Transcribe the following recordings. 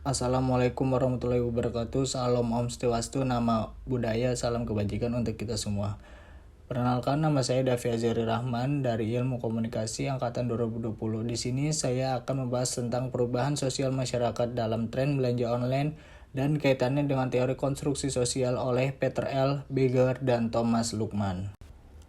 Assalamualaikum warahmatullahi wabarakatuh. Salam Om Swastiastu, nama budaya, salam kebajikan untuk kita semua. Perkenalkan, nama saya Davi Azari Rahman dari Ilmu Komunikasi Angkatan 2020. Di sini saya akan membahas tentang perubahan sosial masyarakat dalam tren belanja online dan kaitannya dengan teori konstruksi sosial oleh Peter L. Beger dan Thomas Luckmann.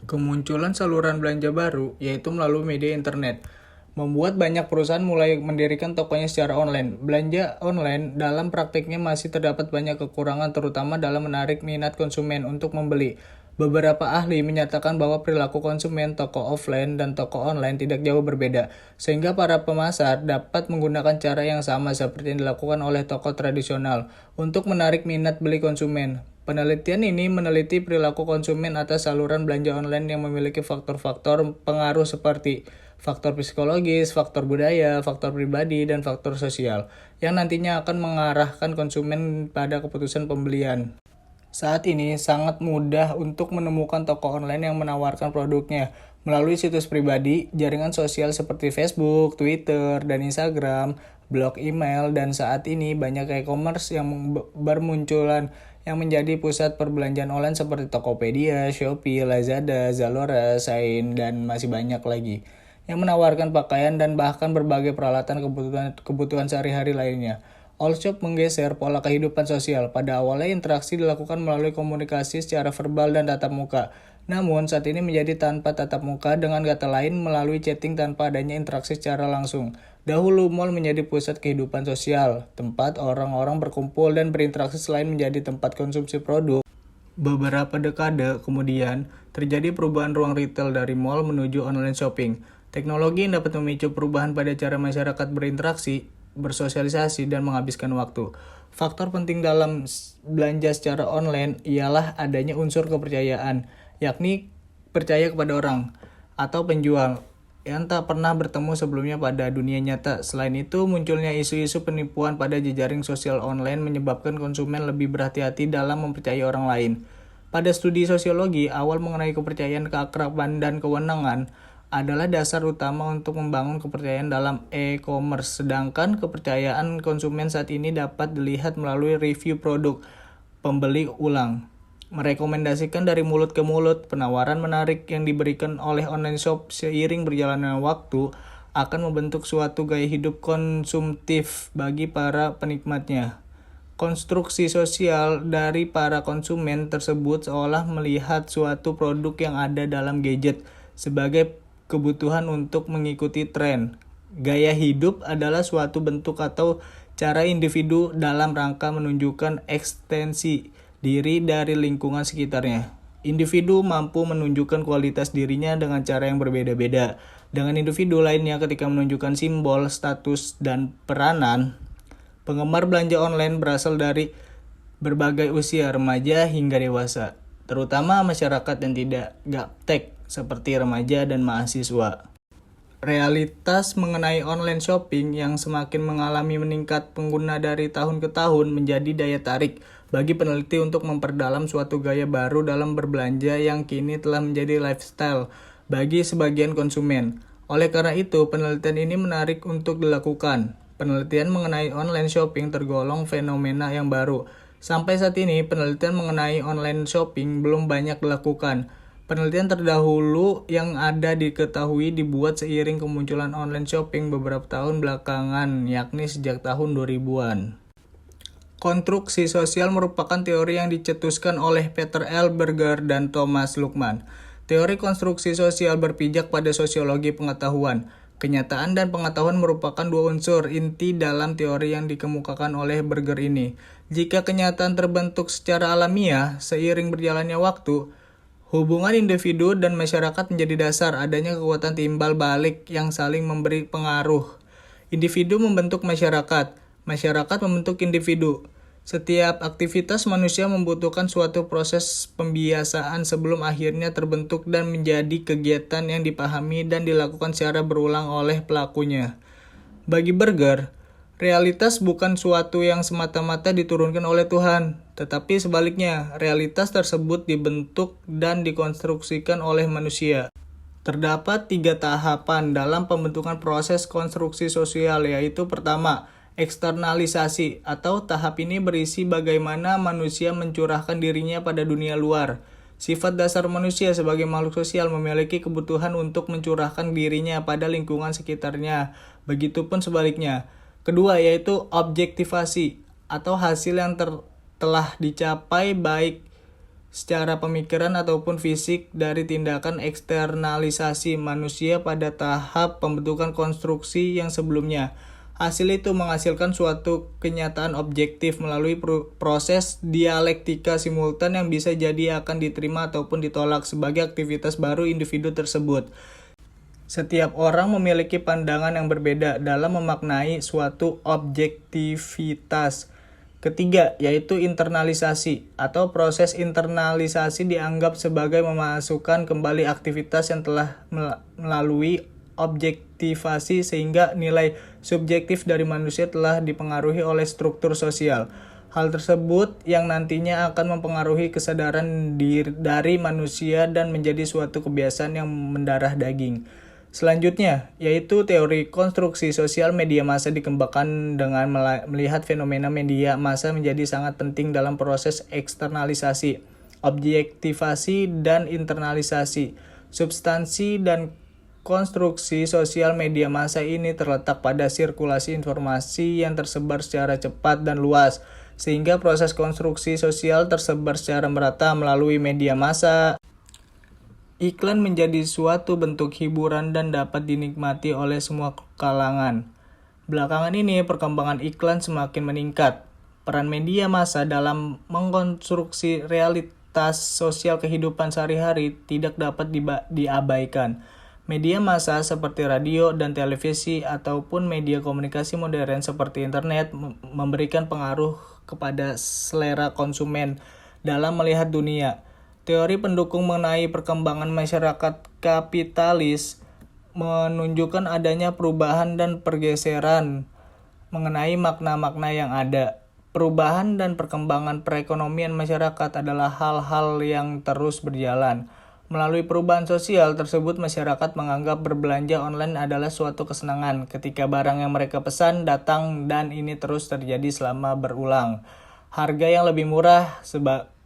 Kemunculan saluran belanja baru, yaitu melalui media internet, membuat banyak perusahaan mulai mendirikan tokonya secara online. Belanja online dalam praktiknya masih terdapat banyak kekurangan, terutama dalam menarik minat konsumen untuk membeli. Beberapa ahli menyatakan bahwa perilaku konsumen toko offline dan toko online tidak jauh berbeda, sehingga para pemasar dapat menggunakan cara yang sama seperti yang dilakukan oleh toko tradisional untuk menarik minat beli konsumen. Penelitian ini meneliti perilaku konsumen atas saluran belanja online yang memiliki faktor-faktor pengaruh seperti faktor psikologis, faktor budaya, faktor pribadi, dan faktor sosial, yang nantinya akan mengarahkan konsumen pada keputusan pembelian. Saat ini sangat mudah untuk menemukan toko online yang menawarkan produknya melalui situs pribadi, jaringan sosial seperti Facebook, Twitter, dan Instagram, blog email, dan saat ini banyak e-commerce yang bermunculan yang menjadi pusat perbelanjaan online seperti Tokopedia, Shopee, Lazada, Zalora, Shein, dan masih banyak lagi yang menawarkan pakaian dan bahkan berbagai peralatan kebutuhan sehari-hari lainnya. All Shop menggeser pola kehidupan sosial. Pada awalnya interaksi dilakukan melalui komunikasi secara verbal dan tatap muka. Namun saat ini menjadi tanpa tatap muka, dengan kata lain melalui chatting tanpa adanya interaksi secara langsung. Dahulu mall menjadi pusat kehidupan sosial, tempat orang-orang berkumpul dan berinteraksi selain menjadi tempat konsumsi produk. Beberapa dekade kemudian, terjadi perubahan ruang retail dari mall menuju online shopping. Teknologi yang dapat memicu perubahan pada cara masyarakat berinteraksi, bersosialisasi, dan menghabiskan waktu. Faktor penting dalam belanja secara online ialah adanya unsur kepercayaan, yakni percaya kepada orang atau penjual yang tak pernah bertemu sebelumnya pada dunia nyata. Selain itu, munculnya isu-isu penipuan pada jejaring sosial online menyebabkan konsumen lebih berhati-hati dalam mempercayai orang lain. Pada studi sosiologi, awal mengenai kepercayaan, keakraban, dan kewenangan adalah dasar utama untuk membangun kepercayaan dalam e-commerce. Sedangkan kepercayaan konsumen saat ini dapat dilihat melalui review produk pembeli ulang, merekomendasikan dari mulut ke mulut. Penawaran menarik yang diberikan oleh online shop seiring berjalannya waktu akan membentuk suatu gaya hidup konsumtif bagi para penikmatnya. Konstruksi sosial dari para konsumen tersebut seolah melihat suatu produk yang ada dalam gadget sebagai kebutuhan untuk mengikuti tren. Gaya hidup adalah suatu bentuk atau cara individu dalam rangka menunjukkan ekstensi diri dari lingkungan sekitarnya. Individu mampu menunjukkan kualitas dirinya dengan cara yang berbeda-beda dengan individu lainnya ketika menunjukkan simbol, status, dan peranan. Penggemar belanja online berasal dari berbagai usia, remaja hingga dewasa, terutama masyarakat yang tidak gaptek seperti remaja dan mahasiswa. Realitas mengenai online shopping yang semakin mengalami meningkat pengguna dari tahun ke tahun menjadi daya tarik bagi peneliti untuk memperdalam suatu gaya baru dalam berbelanja yang kini telah menjadi lifestyle bagi sebagian konsumen. Oleh karena itu, penelitian ini menarik untuk dilakukan. Penelitian mengenai online shopping tergolong fenomena yang baru. Sampai saat ini, penelitian mengenai online shopping belum banyak dilakukan. Penelitian terdahulu yang ada diketahui dibuat seiring kemunculan online shopping beberapa tahun belakangan, yakni sejak tahun 2000-an. Konstruksi sosial merupakan teori yang dicetuskan oleh Peter L. Beger dan Thomas Luckmann. Teori konstruksi sosial berpijak pada sosiologi pengetahuan. Kenyataan dan pengetahuan merupakan dua unsur inti dalam teori yang dikemukakan oleh Beger ini. Jika kenyataan terbentuk secara alamiah seiring berjalannya waktu, hubungan individu dan masyarakat menjadi dasar adanya kekuatan timbal balik yang saling memberi pengaruh. Individu membentuk masyarakat, masyarakat membentuk individu. Setiap aktivitas manusia membutuhkan suatu proses pembiasaan sebelum akhirnya terbentuk dan menjadi kegiatan yang dipahami dan dilakukan secara berulang oleh pelakunya. Bagi Beger, realitas bukan suatu yang semata-mata diturunkan oleh Tuhan, tetapi sebaliknya, realitas tersebut dibentuk dan dikonstruksikan oleh manusia. Terdapat 3 tahapan dalam pembentukan proses konstruksi sosial, yaitu pertama, Eksternalisasi atau tahap ini berisi bagaimana manusia mencurahkan dirinya pada dunia luar. Sifat dasar manusia sebagai makhluk sosial memiliki kebutuhan untuk mencurahkan dirinya pada lingkungan sekitarnya. Begitupun sebaliknya. Kedua yaitu objektivasi atau hasil yang telah dicapai baik secara pemikiran ataupun fisik dari tindakan eksternalisasi manusia pada tahap pembentukan konstruksi yang sebelumnya. Hasil itu menghasilkan suatu kenyataan objektif melalui proses dialektika simultan yang bisa jadi akan diterima ataupun ditolak sebagai aktivitas baru individu tersebut. Setiap orang memiliki pandangan yang berbeda dalam memaknai suatu objektivitas. Ketiga, yaitu internalisasi atau proses internalisasi dianggap sebagai memasukkan kembali aktivitas yang telah melalui objektivasi sehingga nilai subjektif dari manusia telah dipengaruhi oleh struktur sosial. Hal tersebut yang nantinya akan mempengaruhi kesadaran dari manusia dan menjadi suatu kebiasaan yang mendarah daging. Selanjutnya, yaitu teori konstruksi sosial media massa dikembangkan dengan melihat fenomena media massa menjadi sangat penting dalam proses eksternalisasi, objektivasi, dan internalisasi. Substansi dan konstruksi sosial media massa ini terletak pada sirkulasi informasi yang tersebar secara cepat dan luas, sehingga proses konstruksi sosial tersebar secara merata melalui media massa. Iklan menjadi suatu bentuk hiburan dan dapat dinikmati oleh semua kalangan. Belakangan ini, perkembangan iklan semakin meningkat. Peran media massa dalam mengkonstruksi realitas sosial kehidupan sehari-hari tidak dapat diabaikan. Media massa seperti radio dan televisi ataupun media komunikasi modern seperti internet memberikan pengaruh kepada selera konsumen dalam melihat dunia. Teori pendukung mengenai perkembangan masyarakat kapitalis menunjukkan adanya perubahan dan pergeseran mengenai makna-makna yang ada. Perubahan dan perkembangan perekonomian masyarakat adalah hal-hal yang terus berjalan. Melalui perubahan sosial tersebut, masyarakat menganggap berbelanja online adalah suatu kesenangan ketika barang yang mereka pesan datang, dan ini terus terjadi selama berulang. Harga yang lebih murah,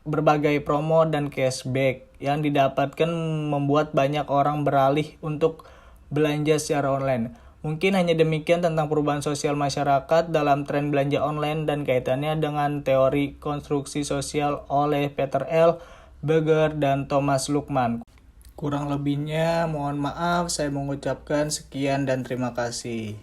berbagai promo dan cashback yang didapatkan membuat banyak orang beralih untuk belanja secara online. Mungkin hanya demikian tentang perubahan sosial masyarakat dalam tren belanja online dan kaitannya dengan teori konstruksi sosial oleh Peter L. Berger dan Thomas Luckmann. Kurang lebihnya mohon maaf, saya mengucapkan sekian dan terima kasih.